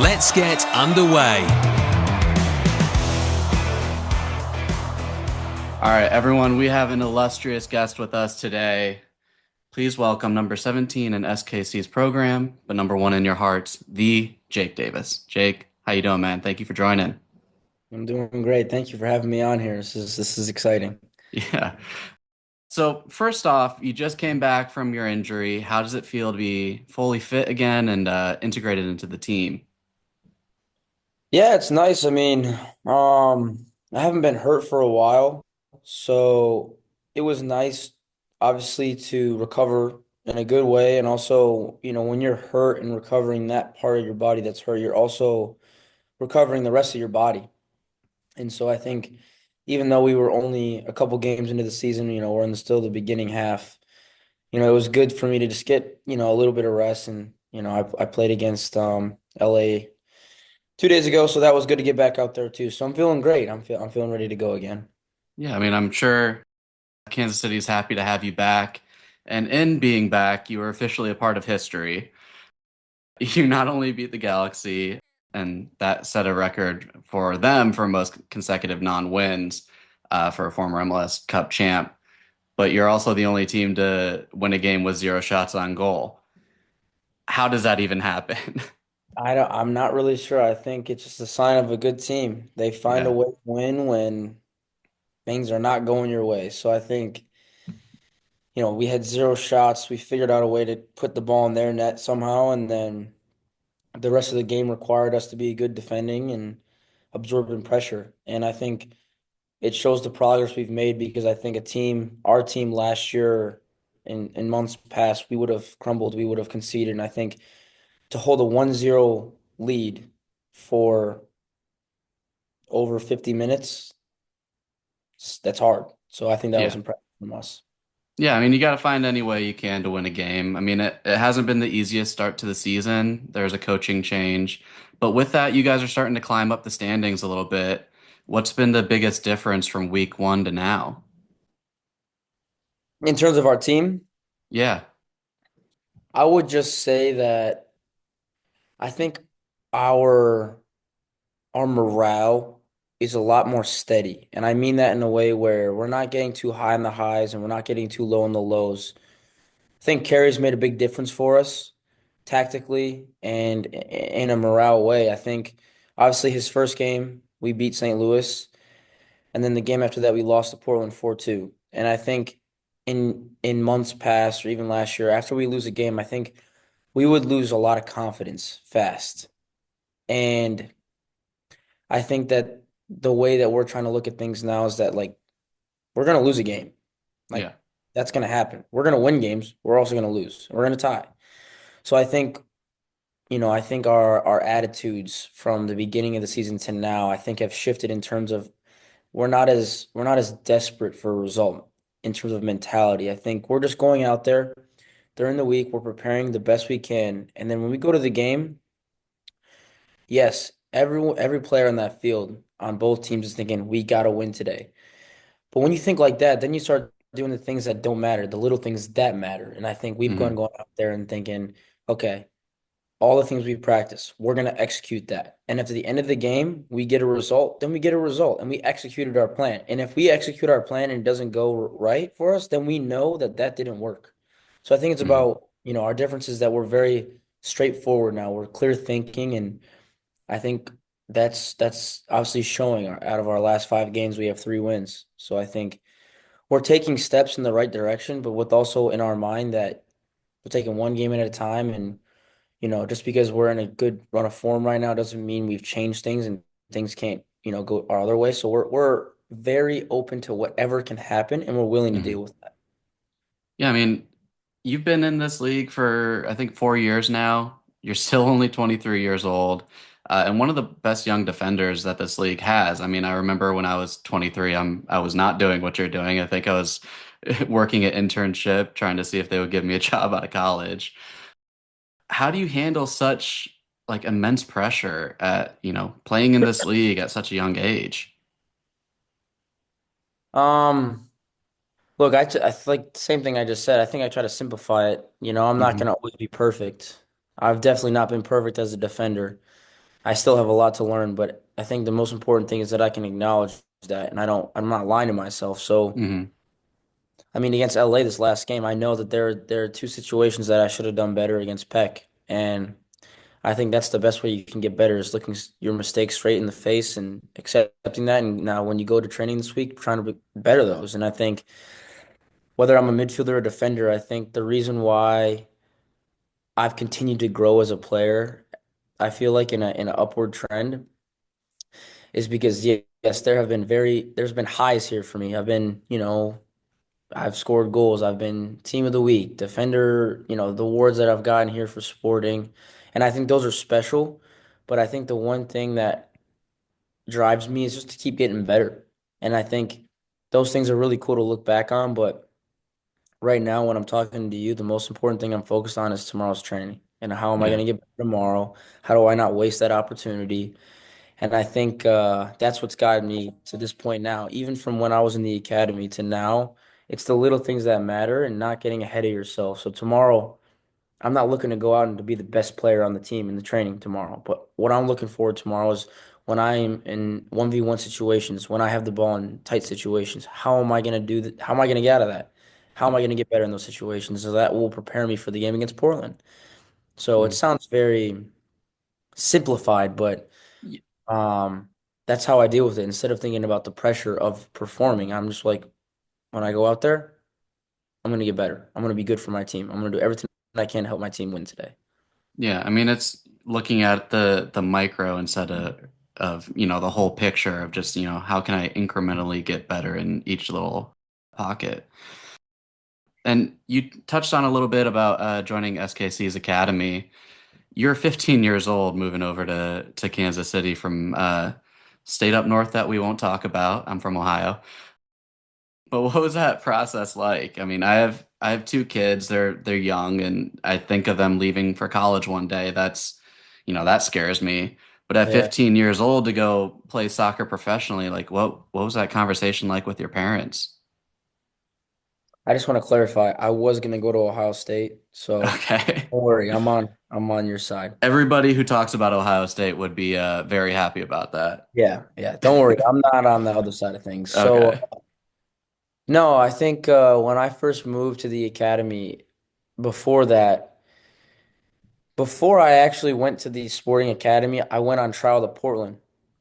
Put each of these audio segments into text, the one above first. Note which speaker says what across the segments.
Speaker 1: Let's get underway.
Speaker 2: All right, everyone, we have an illustrious guest with us today. Please welcome number 17 in SKC's program, but number one in your hearts, the Jake Davis. Jake, how you doing, man? Thank you for joining.
Speaker 3: I'm doing great. Thank you for having me on here. This is exciting.
Speaker 2: Yeah. So first off, you just came back from your injury. How does it feel to be fully fit again and integrated into the team?
Speaker 3: Yeah, it's nice. I haven't been hurt for a while, so it was nice, obviously, to recover in a good way. And also, when you're hurt and recovering that part of your body that's hurt, you're also recovering the rest of your body. And so I think even though we were only a couple games into the season, we're in still the beginning half. It was good for me to just get, a little bit of rest. And, I played against LA 2 days ago, so that was good to get back out there too. So I'm feeling great. I'm feeling ready to go again.
Speaker 2: Yeah, I mean, I'm sure Kansas City is happy to have you back. And in being back, you are officially a part of history. You not only beat the Galaxy, and that set a record for them for most consecutive non-wins for a former MLS Cup champ, but you're also the only team to win a game with zero shots on goal. How does that even happen?
Speaker 3: I'm not really sure. I think it's just a sign of a good team. They find a
Speaker 2: Yeah.
Speaker 3: way to win when things are not going your way. So I think, we had zero shots. We figured out a way to put the ball in their net somehow, and then the rest of the game required us to be good defending and absorbing pressure. And I think it shows the progress we've made because I think our team last year in months past, we would have crumbled, we would have conceded. And I think to hold a 1-0 lead for over 50 minutes, that's hard. So I think that was
Speaker 2: Yeah.
Speaker 3: impressive from us.
Speaker 2: Yeah, I mean, you got to find any way you can to win a game. I mean, it hasn't been the easiest start to the season. There's a coaching change. But with that, you guys are starting to climb up the standings a little bit. What's been the biggest difference from week one to now?
Speaker 3: In terms of our team,
Speaker 2: Yeah.
Speaker 3: I would just say that I think our our morale is a lot more steady. And I mean that in a way where we're not getting too high on the highs and we're not getting too low on the lows. I think Kerry's made a big difference for us tactically and in a morale way. I think obviously his first game, we beat St. Louis, and then the game after that we lost to Portland 4-2. And I think in months past or even last year, after we lose a game, I think we would lose a lot of confidence fast. And I think that the way that we're trying to look at things now is that like we're gonna lose a game. Like
Speaker 2: Yeah.
Speaker 3: that's gonna happen. We're gonna win games. We're also gonna lose. We're gonna tie. So I think our attitudes from the beginning of the season to now, I think have shifted in terms of we're not as desperate for a result in terms of mentality. I think we're just going out there during the week, we're preparing the best we can, and then when we go to the game, yes, every player on that field on both teams is thinking we gotta win today. But when you think like that, then you start doing the things that don't matter, the little things that matter. And I think we've
Speaker 2: Hmm.
Speaker 3: gone out there and thinking, okay, all the things we've practiced, we're going to execute that. And if at the end of the game we get a result, then we get a result and we executed our plan. And if we execute our plan and it doesn't go right for us, then we know that that didn't work. So I think it's
Speaker 2: Hmm.
Speaker 3: about, our difference is that we're very straightforward now. We're clear thinking. And I think that's obviously showing out of our last 5 games, we have 3 wins. So I think we're taking steps in the right direction, but with also in our mind that we're taking one game at a time. And just because we're in a good run of form right now doesn't mean we've changed things and things can't, go our other way. So we're very open to whatever can happen and we're willing to
Speaker 2: Hmm.
Speaker 3: deal with that.
Speaker 2: Yeah, I mean, you've been in this league for, I think, 4 years now. You're still only 23 years old, and one of the best young defenders that this league has. I mean, I remember when I was 23, I was not doing what you're doing. I think I was working an internship, trying to see if they would give me a job out of college. How do you handle such like immense pressure at, playing in this league at such a young age?
Speaker 3: Um, Look, I feel like the same thing I just said. I think I try to simplify it. I'm not
Speaker 2: Hmm.
Speaker 3: going to always be perfect. I've definitely not been perfect as a defender. I still have a lot to learn, but I think the most important thing is that I can acknowledge that, and I'm not lying to myself. So,
Speaker 2: Hmm.
Speaker 3: I mean, against LA this last game, I know that there are two situations that I should have done better against Peck, and I think that's the best way you can get better is looking your mistakes straight in the face and accepting that. And now, when you go to training this week, trying to better those. And I think whether I'm a midfielder or defender, I think the reason why I've continued to grow as a player, I feel like in an upward trend is because yes, there's been highs here for me. I've been, I've scored goals. I've been team of the week, defender, the awards that I've gotten here for sporting. And I think those are special. But I think the one thing that drives me is just to keep getting better. And I think those things are really cool to look back on. But right now, when I'm talking to you, the most important thing I'm focused on is tomorrow's training. And how am I going
Speaker 2: Yeah.
Speaker 3: to get better tomorrow? How do I not waste that opportunity? And I think that's what's guided me to this point now. Even from when I was in the academy to now, it's the little things that matter and not getting ahead of yourself. So tomorrow, I'm not looking to go out and to be the best player on the team in the training tomorrow. But what I'm looking forward tomorrow is when I am in 1v1 situations, when I have the ball in tight situations, how am I going to do that? How am I going to get out of that? How am I going to get better in those situations? So that will prepare me for the game against Portland. So it
Speaker 2: Mhm.
Speaker 3: sounds very simplified, but
Speaker 2: Y-
Speaker 3: um, that's how I deal with it. Instead of thinking about the pressure of performing, I'm just like, when I go out there, I'm gonna get better. I'm gonna be good for my team. I'm gonna do everything I can to help my team win today.
Speaker 2: Yeah, I mean it's looking at the micro instead of the whole picture of just, how can I incrementally get better in each little pocket. And you touched on a little bit about joining SKC's academy. You're 15 years old moving over to Kansas City from state up north that we won't talk about. I'm from Ohio. But what was that process like? I mean, I have two kids. They're young, and I think of them leaving for college one day. That scares me. But at
Speaker 3: Yeah.
Speaker 2: 15 years old to go play soccer professionally, like what was that conversation like with your parents?
Speaker 3: I just want to clarify. I was gonna go to Ohio State, so
Speaker 2: Okay.
Speaker 3: don't worry. I'm on your side.
Speaker 2: Everybody who talks about Ohio State would be very happy about that.
Speaker 3: Yeah, yeah. Don't worry. I'm not on the other side of things. So
Speaker 2: Okay.
Speaker 3: no, I think when I first moved to the academy, before that, before I actually went to the sporting academy, I went on trial to Portland.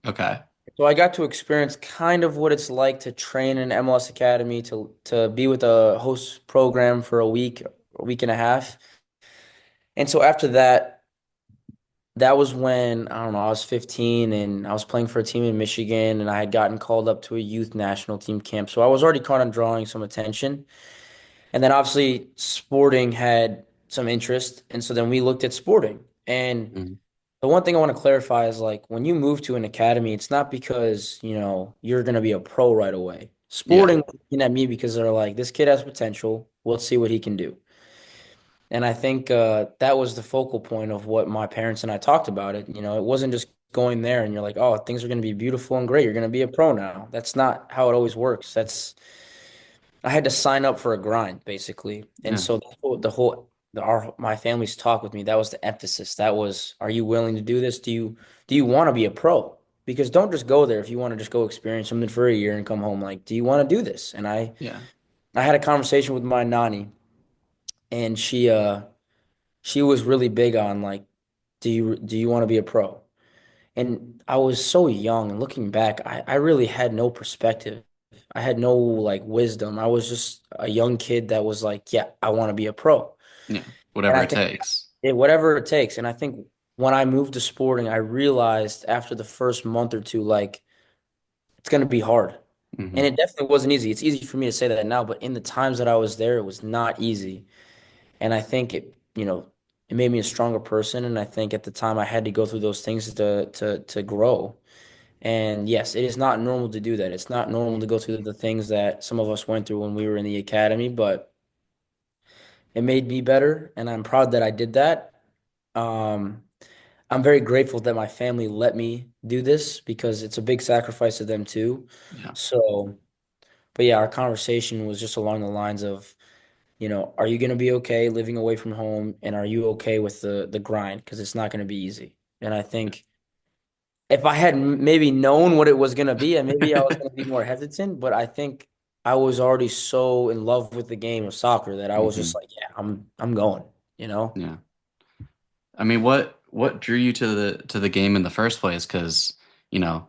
Speaker 2: Okay.
Speaker 3: So I got to experience kind of what it's like to train in MLS Academy, to be with a host program for a week and a half. And so after that, that was when, I don't know, I was 15 and I was playing for a team in Michigan and I had gotten called up to a youth national team camp. So I was already kind of drawing some attention. And then obviously sporting had some interest. And so then we looked at sporting. And
Speaker 2: Mhm.
Speaker 3: the one thing I want to clarify is like when you move to an academy, it's not because, you're going to be a pro right away.
Speaker 2: Yeah.
Speaker 3: Sporting was looking at me because they're like, this kid has potential. Let's see what he can do. And I think that was the focal point of what my parents and I talked about it. It wasn't just going there and you're like, oh, things are going to be beautiful and great. You're going to be a pro now. That's not how it always works. I had to sign up for a grind basically. And
Speaker 2: Yeah.
Speaker 3: so my family's talk with me, that was the emphasis. That was, are you willing to do this? Do you want to be a pro? Because don't just go there if you want to just go experience something for a year and come home. Like, do you want to do this? And
Speaker 2: Yeah.
Speaker 3: I had a conversation with my nanny and she was really big on like, do you want to be a pro? And I was so young and looking back, I really had no perspective. I had no like wisdom. I was just a young kid that was like, yeah, I want to be a pro.
Speaker 2: Yeah.
Speaker 3: And
Speaker 2: Whatever
Speaker 3: I
Speaker 2: it
Speaker 3: think
Speaker 2: takes.
Speaker 3: whatever it takes. And I think when I moved to sporting, I realized after the first month or two, like it's going to be hard. And
Speaker 2: Hmm.
Speaker 3: it definitely wasn't easy. It's easy for me to say that now, but in the times that I was there, it was not easy. And I think it made me a stronger person. And I think at the time I had to go through those things to grow. And yes, it is not normal to do that. It's not normal to go through the things that some of us went through when we were in the academy, but it made me better, and I'm proud that I did that. Um, I'm very grateful that my family let me do this because it's a big sacrifice to them too.
Speaker 2: Yeah.
Speaker 3: So, but yeah, our conversation was just along the lines of, are you going to be okay living away from home, and are you okay with the grind? Because it's not going to be easy. And I think if I had maybe known what it was gonna be, and maybe I was gonna be more hesitant, but I think I was already so in love with the game of soccer that I was just
Speaker 2: Hmm.
Speaker 3: like, yeah, I'm going, you know?
Speaker 2: Yeah. I mean, what drew you to the game in the first place? Because, you know,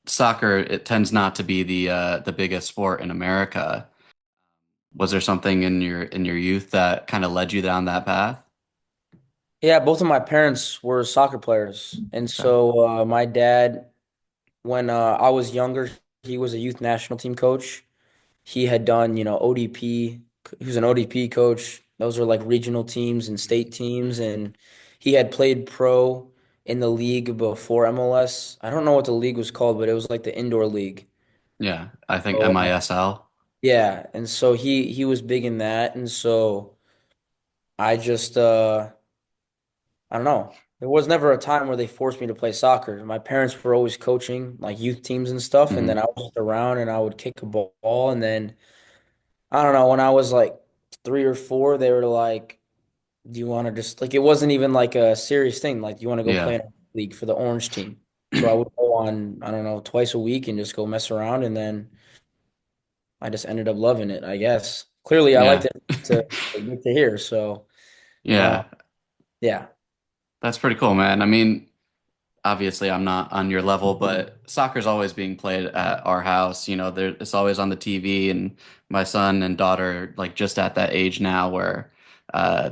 Speaker 2: soccer, it tends not to be the biggest sport in America. Was there something in your youth that kind of led you down that path?
Speaker 3: Yeah, both of my parents were soccer players. And
Speaker 2: Okay.
Speaker 3: so my dad, when I was younger, he was a youth national team coach. He had done, ODP. He was an ODP coach. Those are like regional teams and state teams. And he had played pro in the league before MLS. I don't know what the league was called, but it was like the indoor league.
Speaker 2: Yeah, I think
Speaker 3: So,
Speaker 2: MISL.
Speaker 3: yeah. And so he was big in that. And so I just I don't know. There was never a time where they forced me to play soccer. My parents were always coaching like youth teams and stuff, and then
Speaker 2: Hmm.
Speaker 3: I was just around and I would kick a ball. And then I don't know, when I was like 3 or 4, they were like, "Do you want to just like?" It wasn't even like a serious thing. Like, "Do you want to go play
Speaker 2: Yeah.
Speaker 3: in a league for the Orange team?" So I would go on, I don't know, twice a week and just go mess around, and then I just ended up loving it, I guess. Clearly, I liked
Speaker 2: Yeah.
Speaker 3: it to hear. So, uh,
Speaker 2: Yeah.
Speaker 3: yeah.
Speaker 2: That's pretty cool, man. I mean, obviously I'm not on your level, but soccer's always being played at our house. You know, it's always on the TV, and my son and daughter are like just at that age now where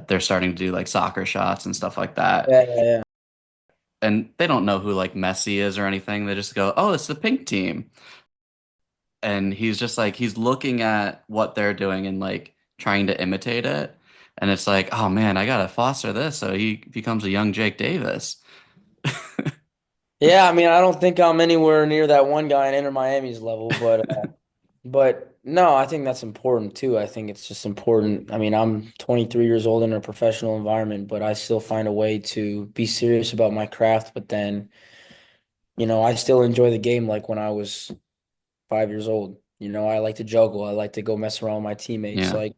Speaker 2: they're starting to do like soccer shots and stuff like that.
Speaker 3: Yeah, yeah, yeah.
Speaker 2: And they don't know who like Messi is or anything. They just go, "Oh, it's the pink team." And he's just like he's looking at what they're doing and like trying to imitate it. And it's like, "Oh man, I gotta foster this so he becomes a young Jake Davis."
Speaker 3: Yeah, I mean, I don't think I'm anywhere near that one guy in Inter Miami's level, but no, I think that's important too. I think it's just important. I mean, I'm 23 years old in a professional environment, but I still find a way to be serious about my craft. But then, I still enjoy the game like when I was 5 years old. I like to juggle. I like to go mess around with my teammates.
Speaker 2: Yeah.
Speaker 3: Like,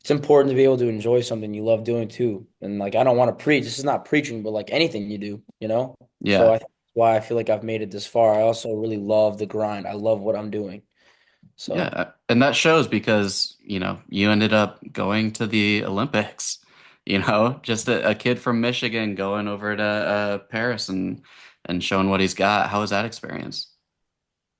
Speaker 3: it's important to be able to enjoy something you love doing too. And like, I don't want to preach. This is not preaching, but like anything you do. So
Speaker 2: Yeah.
Speaker 3: I think that's why I feel like I've made it this far. I also really love the grind. I love what I'm doing. So
Speaker 2: Yeah, and that shows because, you ended up going to the Olympics. Just a kid from Michigan going over to Paris and showing what he's got. How was that experience?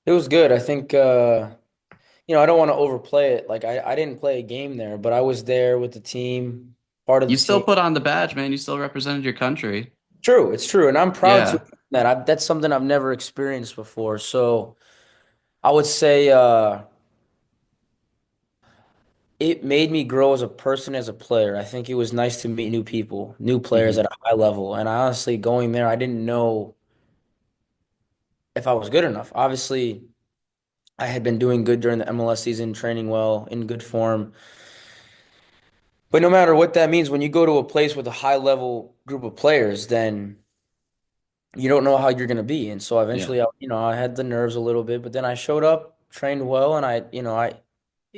Speaker 3: it was good. I think, I don't want to overplay it. Like I didn't play a game there, but I was there with the team, part of
Speaker 2: You
Speaker 3: the
Speaker 2: still
Speaker 3: team.
Speaker 2: put on the badge, man. You still represented your country.
Speaker 3: True, it's true. And I'm proud to
Speaker 2: Yeah.
Speaker 3: admit that. That's something I've never experienced before. So I would say, it made me grow as a person, as a player. I think it was nice to meet new people, new players at
Speaker 2: Hmm.
Speaker 3: a high level. And I honestly, going there, I didn't know if I was good enough. Obviously, I had been doing good during the MLS season, training well, in good form. But no matter what that means, when you go to a place with a high level group of players, then you don't know how you're going to be. And so
Speaker 2: Yeah.
Speaker 3: eventually, I had the nerves a little bit, but then I showed up, trained well, and I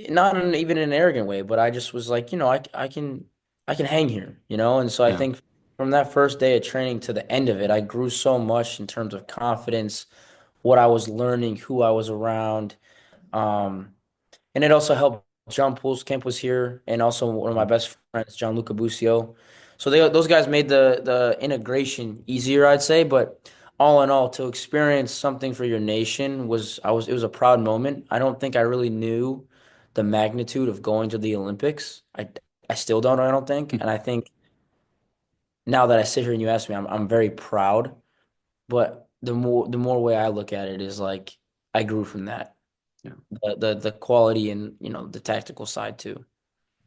Speaker 3: not in even in an arrogant way, but I just was like, I can hang here. And so I
Speaker 2: Yeah.
Speaker 3: think from that first day of training to the end of it, I grew so much in terms of confidence, what I was learning, who I was around. Um, and it also helped. John Pool's camp was here, and also one of my
Speaker 2: Mhm.
Speaker 3: best friends, Gianluca Busio. So those guys made the integration easier, I'd say. But all in all, to experience something for your nation it was a proud moment. I don't think I really knew the magnitude of going to the Olympics. I still don't. I don't think, and I think now that I sit here and you ask me, I'm very proud. But the more way I look at it is like I grew from that,
Speaker 2: Yeah.
Speaker 3: the quality and the tactical side too.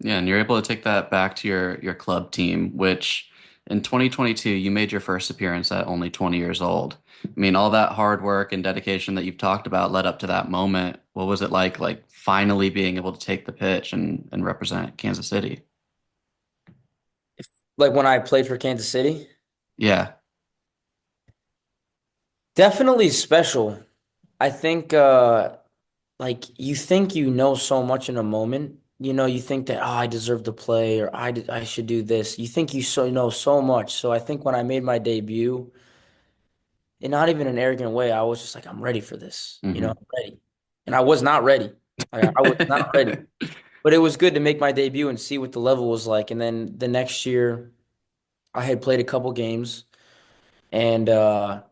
Speaker 2: Yeah, and you're able to take that back to your club team, which in 2022 you made your first appearance at only 20 years old. I mean, all that hard work and dedication that you've talked about led up to that moment. What was it like finally being able to take the pitch and represent Kansas City?
Speaker 3: Like when I played for Kansas City,
Speaker 2: Yeah.
Speaker 3: definitely special. I think like you think you know so much in a moment. You think that I deserve to play or I should do this. You think you know so much. So I think when I made my debut, in not even an arrogant way, I was just like, I'm ready for this.
Speaker 2: Hmm.
Speaker 3: I'm ready. And I was not ready. Like, I was not ready. But it was good to make my debut and see what the level was like. And then the next year, I had played a couple games, and I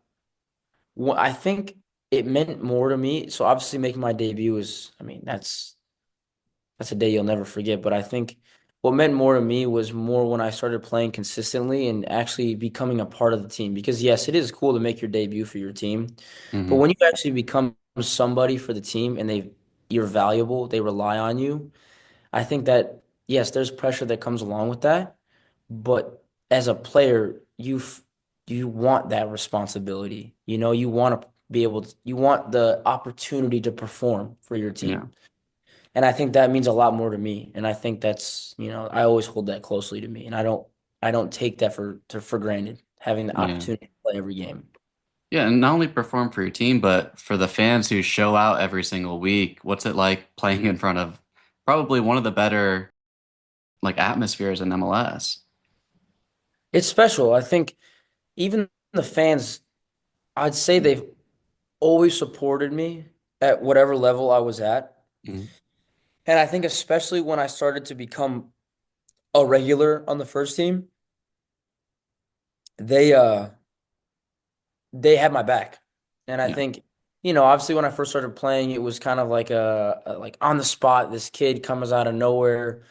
Speaker 3: think it meant more to me. So obviously, making my debut is, I mean, that's a day you'll never forget. But I think what meant more to me was more when I started playing consistently and actually becoming a part of the team. Because yes, it is cool to make your debut for your team, but
Speaker 2: Hmm.
Speaker 3: when you actually become somebody for the team and you're valuable, they rely on you. I think that yes, there's pressure that comes along with that, but as a player, you want that responsibility. You want to be able to, you want the opportunity to perform for your
Speaker 2: Yeah.
Speaker 3: team. And I think that means a lot more to me. And I think I always hold that closely to me. And I don't take that for granted, having the
Speaker 2: Yeah.
Speaker 3: opportunity to play every game.
Speaker 2: Yeah, and not only perform for your team, but for the fans who show out every single week, what's it like playing in front of probably one of the better like atmospheres in MLS?
Speaker 3: It's special. I think even the fans, I'd say they've always supported me at whatever level I was at.
Speaker 2: Mhm.
Speaker 3: And I think especially when I started to become a regular on the first team, they uh they had my back. And I
Speaker 2: Yeah.
Speaker 3: think, obviously when I first started playing, it was kind of like like on the spot, this kid comes out of nowhere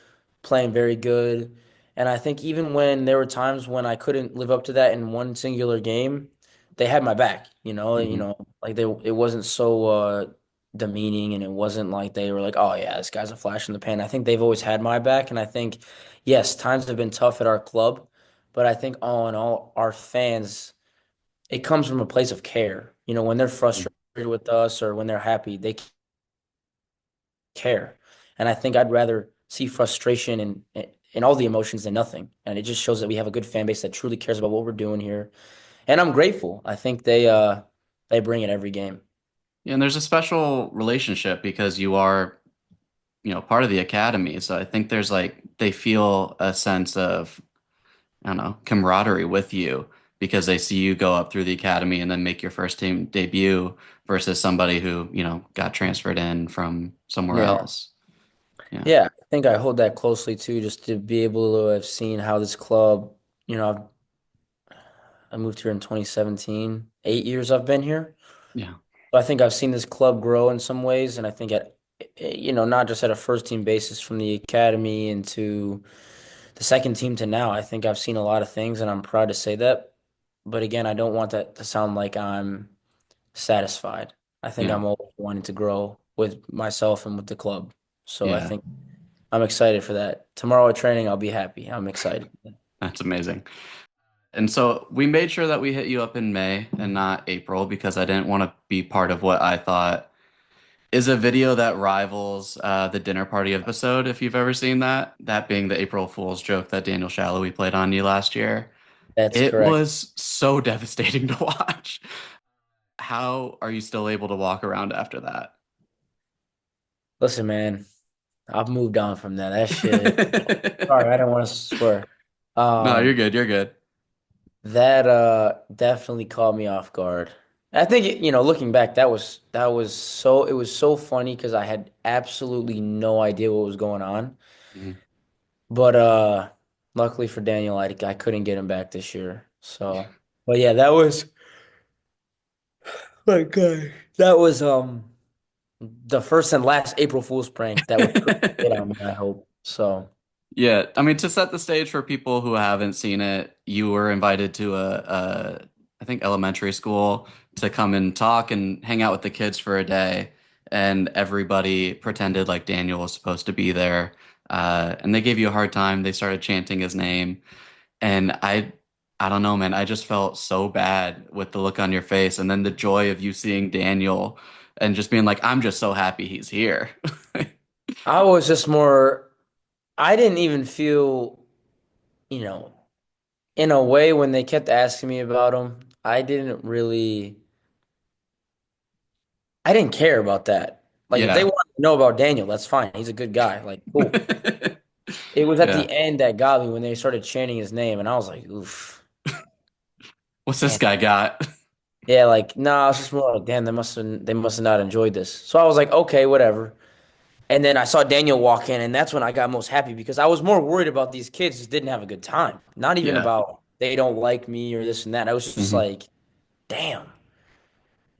Speaker 3: playing very good. And I think even when there were times when I couldn't live up to that in one singular game, they had my back,
Speaker 2: Hmm.
Speaker 3: like it wasn't so demeaning, and it wasn't like they were like, "Oh yeah, this guy's a flash in the pan." I think they've always had my back, and I think yes, times have been tough at our club, but I think all in all, our fans, it comes from a place of care. When they're frustrated with us or when they're happy, they care. And I think I'd rather see frustration and all the emotions than nothing. And it just shows that we have a good fan base that truly cares about what we're doing here. And I'm grateful. I think they bring it every game.
Speaker 2: Yeah, and there's a special relationship because you are, part of the academy. So I think there's like they feel a sense of, I don't know, camaraderie with you because they see you go up through the academy and then make your first team debut versus somebody who, got transferred in from somewhere
Speaker 3: Yeah.
Speaker 2: else. Yeah.
Speaker 3: Yeah, I think I hold that closely too, just to be able to have seen how this club, I moved here in 2017, 8 years I've been here.
Speaker 2: Yeah.
Speaker 3: So I think I've seen this club grow in some ways, and I think not just at a first team basis from the academy into the second team to now. I think I've seen a lot of things, and I'm proud to say that. But again, I don't want that to sound like I'm satisfied. I think
Speaker 2: Yeah.
Speaker 3: I'm always wanting to grow with myself and with the club. So I
Speaker 2: Yeah.
Speaker 3: think I'm excited for that. Tomorrow at training, I'll be happy. I'm excited.
Speaker 2: That's amazing. And so we made sure that we hit you up in May and not April because I didn't want to be part of what I thought is a video that rivals the dinner party episode, if you've ever seen that. That being the April Fool's joke that Daniel Shalhoub played on you last year.
Speaker 3: That's
Speaker 2: It
Speaker 3: correct.
Speaker 2: was so devastating to watch. How are you still able to walk around after that?
Speaker 3: Listen, man, I've moved on from that. That shit. Sorry, I don't want to swear.
Speaker 2: No, you're
Speaker 3: Um,
Speaker 2: good. You're good.
Speaker 3: That definitely caught me off guard. I think looking back, it was so funny because I had absolutely no idea what was going on.
Speaker 2: Mhm.
Speaker 3: But luckily for Daniel, I couldn't get him back this year. So, but yeah, that was my God. That was the first and last April Fool's prank that would get on me, I hope. So,
Speaker 2: Yeah, I mean, to set the stage for people who haven't seen it, you were invited to I think elementary school to come and talk and hang out with the kids for a day, and everybody pretended like Daniel was supposed to be there, and they gave you a hard time. They started chanting his name, and I don't know, man, I just felt so bad with the look on your face, and then the joy of you seeing Daniel and just being like, I'm just so happy he's here.
Speaker 3: I was just more I didn't even feel, you know, in a way when they kept asking me about him, I didn't care about that. Like if they
Speaker 2: Yeah.
Speaker 3: wanted to know about Daniel, that's fine. He's a good guy. Like, cool. It was at
Speaker 2: Yeah.
Speaker 3: the end that got me when they started chanting his name, and I was like, oof,
Speaker 2: What's this
Speaker 3: damn.
Speaker 2: guy got?
Speaker 3: Yeah, like, nah, it's just more like, damn, they must have not enjoyed this. So I was like, okay, whatever. And then I saw Daniel walk in, and that's when I got most happy because I was more worried about these kids just didn't have a good time. Not even
Speaker 2: Yeah.
Speaker 3: about they don't like me or this and that. I was just
Speaker 2: Hmm.
Speaker 3: like, damn.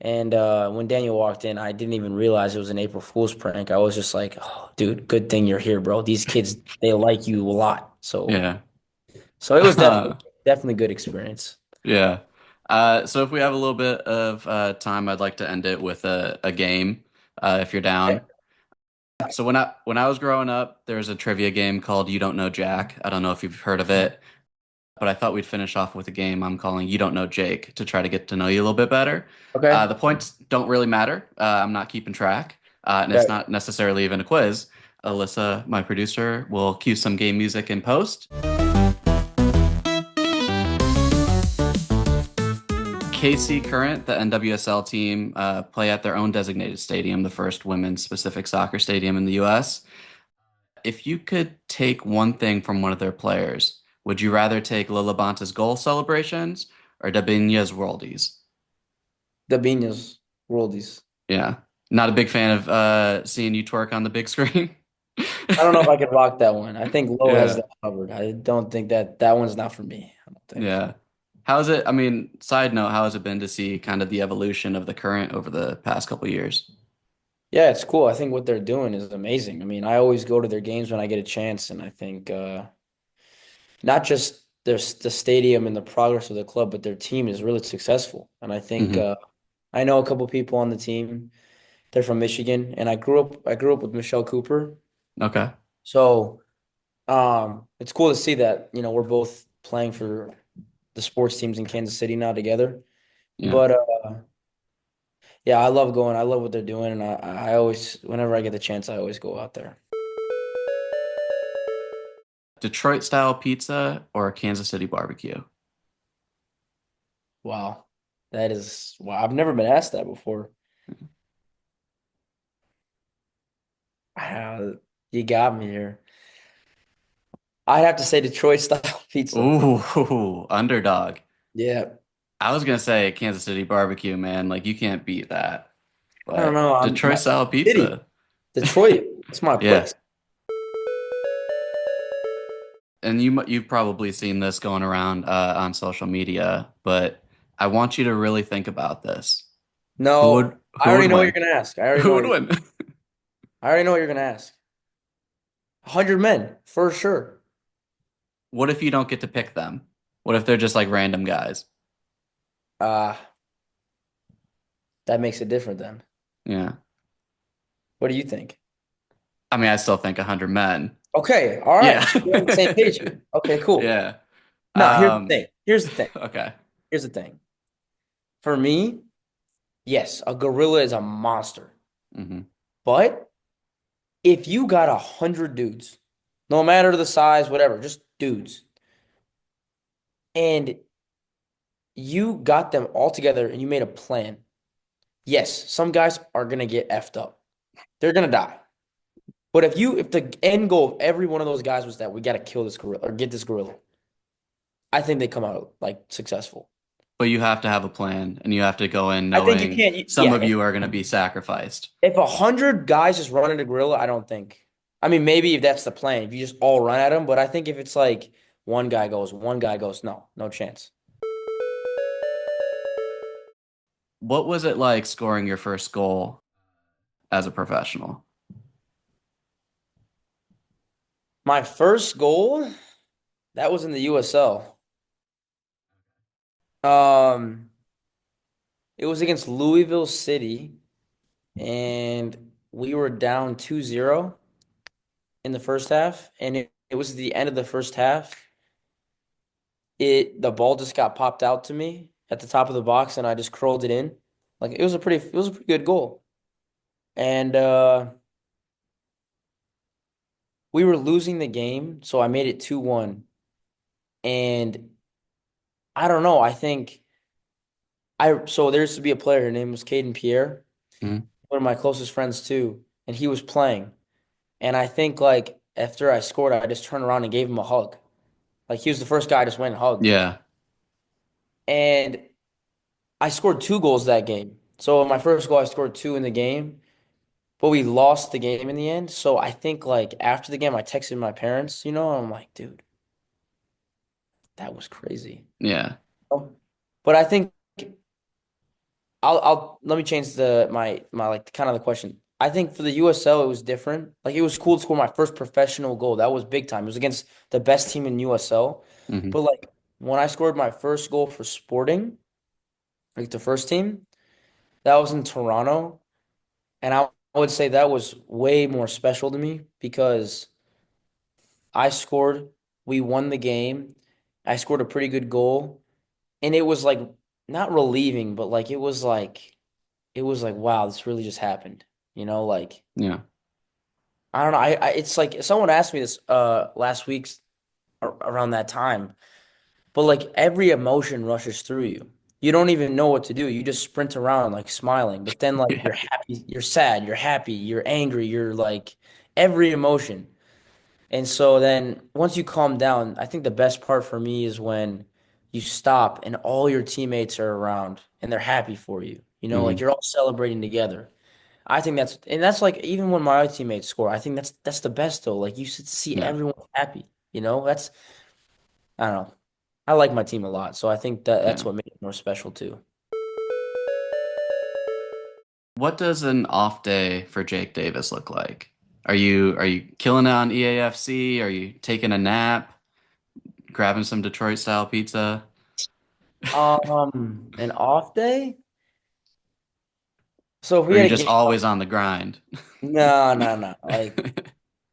Speaker 3: And when Daniel walked in, I didn't even realize it was an April Fool's prank. I was just like, oh, dude, good thing you're here, bro. These kids, they like you a lot.
Speaker 2: Yeah.
Speaker 3: So it was definitely good experience.
Speaker 2: Yeah. So if we have a little bit of time, I'd like to end it with a game, if you're
Speaker 3: Okay.
Speaker 2: down. So when I was growing up, there was a trivia game called You Don't Know Jack. I don't know if you've heard of it, but I thought we'd finish off with a game I'm calling You Don't Know Jake to try to get to know you a little bit better.
Speaker 3: Okay.
Speaker 2: The points don't really matter. I'm not keeping track, and it's
Speaker 3: Okay.
Speaker 2: not necessarily even a quiz. Alyssa, my producer, will cue some game music in post. KC Current, the NWSL team, play at their own designated stadium, the first women's specific soccer stadium in the US. If you could take one thing from one of their players, would you rather take Lillibonta's goal celebrations or Dabinha's worldies?
Speaker 3: The Beanas, Worldies.
Speaker 2: Yeah. Not a big fan of seeing you twerk on the big screen.
Speaker 3: I don't know if I could rock that one. I think Lowe has
Speaker 2: Yeah.
Speaker 3: that covered. I don't think that one's not for me. I don't think.
Speaker 2: Yeah. How's it? I mean, side note, how has it been to see kind of the evolution of the current over the past couple years?
Speaker 3: Yeah, it's cool. I think what they're doing is amazing. I mean, I always go to their games when I get a chance, and I think not just the stadium and the progress of the club, but their team is really successful. And I think
Speaker 2: Hmm.
Speaker 3: I know a couple people on the team. They're from Michigan, and I grew up with Michelle Cooper.
Speaker 2: Okay.
Speaker 3: So it's cool to see that, we're both playing for the sports teams in Kansas City now together.
Speaker 2: Yeah.
Speaker 3: But yeah, I love what they're doing, and I always, whenever I get the chance, I always go out there.
Speaker 2: Detroit style pizza or Kansas City barbecue?
Speaker 3: Wow. Wow. I've never been asked that before. Ah, you got me here. I'd have to say Detroit style pizza.
Speaker 2: Ooh, underdog.
Speaker 3: Yeah.
Speaker 2: I was gonna say Kansas City barbecue, man. Like you can't beat that.
Speaker 3: I don't
Speaker 2: But
Speaker 3: know.
Speaker 2: Detroit style
Speaker 3: City.
Speaker 2: pizza.
Speaker 3: Detroit. It's my
Speaker 2: Yeah.
Speaker 3: place.
Speaker 2: And you've probably seen this going around on social media, but I want you to really think about this. Who
Speaker 3: No,
Speaker 2: would
Speaker 3: I
Speaker 2: who would
Speaker 3: already know what you're
Speaker 2: win?
Speaker 3: gonna ask. I already
Speaker 2: Who
Speaker 3: know what
Speaker 2: would
Speaker 3: you're
Speaker 2: win?
Speaker 3: I already know what you're gonna ask. 100 men, for sure.
Speaker 2: What if you don't get to pick them? What if they're just like random guys?
Speaker 3: Uh, that makes it different then.
Speaker 2: Yeah.
Speaker 3: What do you think?
Speaker 2: I mean, I still think 100 men.
Speaker 3: Okay, all
Speaker 2: Yeah.
Speaker 3: right. So we're on the same page here. Okay, cool.
Speaker 2: Yeah.
Speaker 3: Now,
Speaker 2: Um,
Speaker 3: Here's the thing.
Speaker 2: okay.
Speaker 3: Here's the thing. For me, yes, a gorilla is a monster.
Speaker 2: Hmm.
Speaker 3: But if you got 100 dudes, no matter the size, whatever, just dudes, and you got them all together and you made a plan, yes, some guys are gonna get effed up. They're gonna die. But if the end goal of every one of those guys was that we gotta kill this gorilla or get this gorilla, I think they come out like successful.
Speaker 2: But you have to have a plan and you have to go in
Speaker 3: I think you
Speaker 2: knowing
Speaker 3: can't.
Speaker 2: some
Speaker 3: Yeah,
Speaker 2: of you are going to be sacrificed.
Speaker 3: if 100 guys just run at a gorilla, I don't think. I mean, maybe if that's the plan, if you just all run at him. But I think if it's like one guy goes, no, no chance.
Speaker 2: What was it like scoring your first goal as a professional?
Speaker 3: My first goal, that was in the USL. Um, it was against Louisville City, and we were down 2-0 in the first half, and it was the end of the first half. The ball just got popped out to me at the top of the box, and I just curled it in. Like it was a pretty good goal. And we were losing the game, so I made it 2-1. And I don't know, I think so there used to be a player, her name was Caden Pierre,
Speaker 2: Mhm.
Speaker 3: one of my closest friends too, and he was playing. And I think like after I scored, I just turned around and gave him a hug. Like he was the first guy I just went and hugged.
Speaker 2: Yeah.
Speaker 3: And I scored 2 goals that game. So my first goal, I scored 2 in the game, but we lost the game in the end. So I think like after the game, I texted my parents, and I'm like, dude, that was crazy.
Speaker 2: Yeah.
Speaker 3: But I think I'll let me change my like kind of the question. I think for the USL it was different. Like it was cool to score my first professional goal. That was big time. It was against the best team in USL.
Speaker 2: Hmm.
Speaker 3: But like when I scored my first goal for Sporting, like the first team, that was in Toronto, and I would say that was way more special to me because I scored, we won the game. I scored a pretty good goal, and it was like not relieving, but like it was like wow, this really just happened. Like
Speaker 2: Yeah.
Speaker 3: I don't know. It's like someone asked me this last week around that time, but like every emotion rushes through you. You don't even know what to do. You just sprint around like smiling, but then like
Speaker 2: Yeah.
Speaker 3: you're happy, you're sad, you're happy, you're angry, you're like every emotion. And so then once you calm down, I think the best part for me is when you stop and all your teammates are around and they're happy for you. Like
Speaker 2: Hmm.
Speaker 3: you're all celebrating together. I think that's like even when my other teammates score, I think that's the best though. Like you should see
Speaker 2: Yeah.
Speaker 3: everyone happy. That's I don't know. I like my team a lot, so I think that's
Speaker 2: Yeah.
Speaker 3: what made it more special too.
Speaker 2: What does an off day for Jake Davis look like? Are you killing it on EAFC? Are you taking a nap, grabbing some Detroit style pizza?
Speaker 3: An off day? So if
Speaker 2: Or
Speaker 3: we
Speaker 2: are
Speaker 3: had
Speaker 2: you
Speaker 3: a
Speaker 2: just
Speaker 3: game,
Speaker 2: always on the grind?
Speaker 3: no, no, no. Like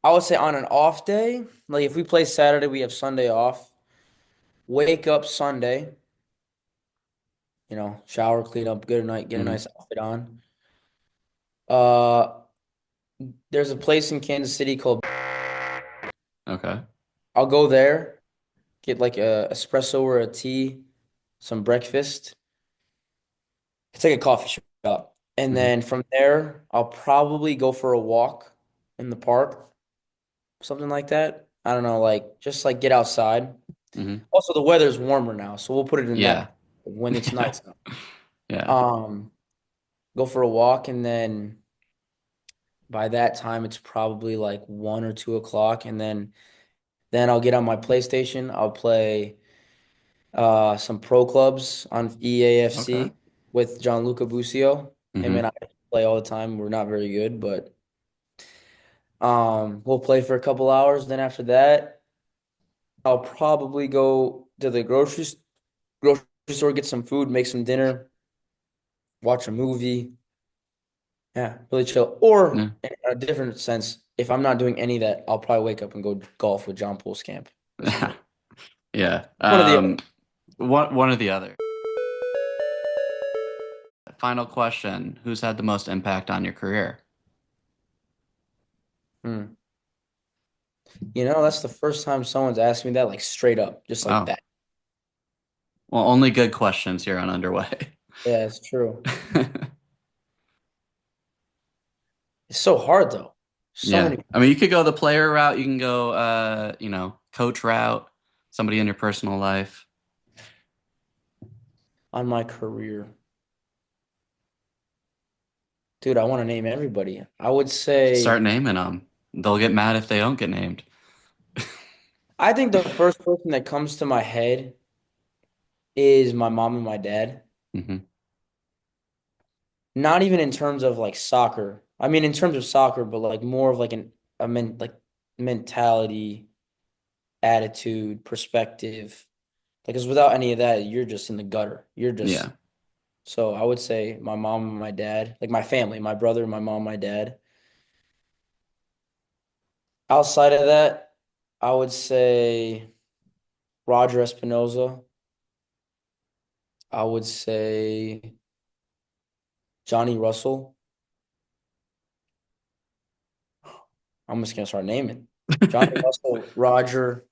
Speaker 3: I would say on an off day, like if we play Saturday, we have Sunday off. Wake up Sunday, shower, clean up, get a night, get a
Speaker 2: Hmm.
Speaker 3: nice outfit on. Uh, there's a place in Kansas City called.
Speaker 2: Okay.
Speaker 3: I'll go there, get like a espresso or a tea, some breakfast. It's like a coffee shop. And
Speaker 2: Hmm.
Speaker 3: then from there, I'll probably go for a walk in the park, something like that. I don't know, like just like get outside.
Speaker 2: Hmm.
Speaker 3: Also, the weather's warmer now, so we'll put it in
Speaker 2: Yeah.
Speaker 3: that when it's
Speaker 2: Yeah.
Speaker 3: nice out.
Speaker 2: Yeah.
Speaker 3: Um, go for a walk, and then by that time, it's probably like 1 or 2 o'clock, and then I'll get on my PlayStation. I'll play some pro clubs on
Speaker 2: Okay.
Speaker 3: EAFC with Gianluca Busio. Him and
Speaker 2: Hmm.
Speaker 3: I play all the time. We're not very good, but we'll play for a couple hours. Then after that, I'll probably go to the grocery store, get some food, make some dinner, watch a movie. Yeah, really chill. Or
Speaker 2: Yeah.
Speaker 3: in a different sense, if I'm not doing any of that, I'll probably wake up and go golf with John Camp or something.
Speaker 2: Yeah.
Speaker 3: One of the other.
Speaker 2: One or the other. Final question. Who's had the most impact on your career?
Speaker 3: Hmm. That's the first time someone's asked me that, like straight up, just like
Speaker 2: Wow.
Speaker 3: that.
Speaker 2: Well, only good questions here on Underway.
Speaker 3: Yeah, it's true. It's so hard though. So
Speaker 2: Yeah.
Speaker 3: many
Speaker 2: I mean, you could go the player route, you can go coach route, somebody in your personal life.
Speaker 3: on my career. Dude, I want to name everybody. I would
Speaker 2: Start
Speaker 3: say,
Speaker 2: naming them. They'll get mad if they don't get named.
Speaker 3: I think the first person that comes to my head is my mom and my dad.
Speaker 2: Hmm.
Speaker 3: Not even in terms of like soccer. I mean, in terms of soccer, but like more of like like mentality, attitude, perspective. Like, because without any of that, you're just in the gutter. You're just
Speaker 2: Yeah.
Speaker 3: so I would say my mom and my dad, like my family, my brother, my mom, my dad. Outside of that, I would say Roger Espinoza. I would say Johnny Russell. I'm just gonna start naming. Johnny Russell, Roger.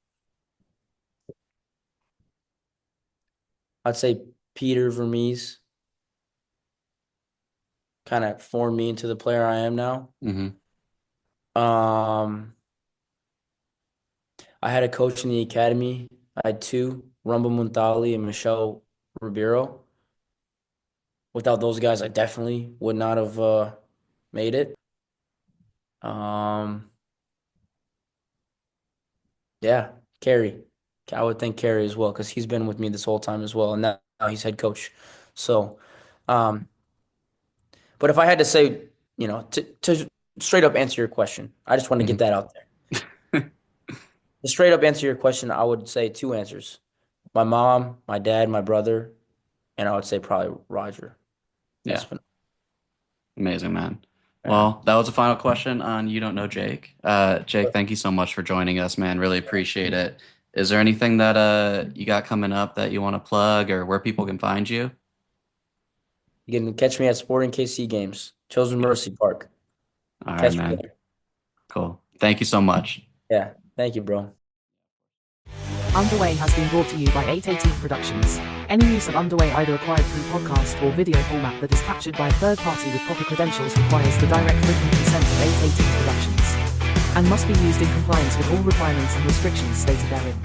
Speaker 3: I'd say Peter Vermees kind of formed me into the player I am now.
Speaker 2: Hmm.
Speaker 3: Um, I had a coach in the academy. I had two, Rumba Muntali and Michelle Ribeiro. Without those guys, I definitely would not have made it. Um, yeah, Kerry. I would think Kerry as well because he's been with me this whole time as well, and now he's head coach. So, um, but if I had to say, to straight up answer your question, I just want to get
Speaker 2: Mhm.
Speaker 3: that out there. To straight up answer your question, I would say two answers: my mom, my dad, my brother, and I would say probably Roger.
Speaker 2: Yeah,
Speaker 3: Espin.
Speaker 2: amazing, man.
Speaker 3: Yeah.
Speaker 2: Well, that was the final question on You Don't Know Jake. Jake, thank you so much for joining us, man. Really appreciate it. Is there anything that you got coming up that you want to plug or where people can find you?
Speaker 3: You can catch me at Sporting KC games, Chosen
Speaker 2: Yeah.
Speaker 3: Mercy Park.
Speaker 2: All right,
Speaker 3: Catch me
Speaker 2: man.
Speaker 3: there.
Speaker 2: Cool. Thank you so much.
Speaker 3: Yeah. Thank you, bro.
Speaker 4: Underway has been brought to you by 818 Productions. Any use of Underway either acquired through podcast or video format that is captured by a third party with proper credentials requires the direct written consent of 818 Productions and must be used in compliance with all requirements and restrictions stated therein.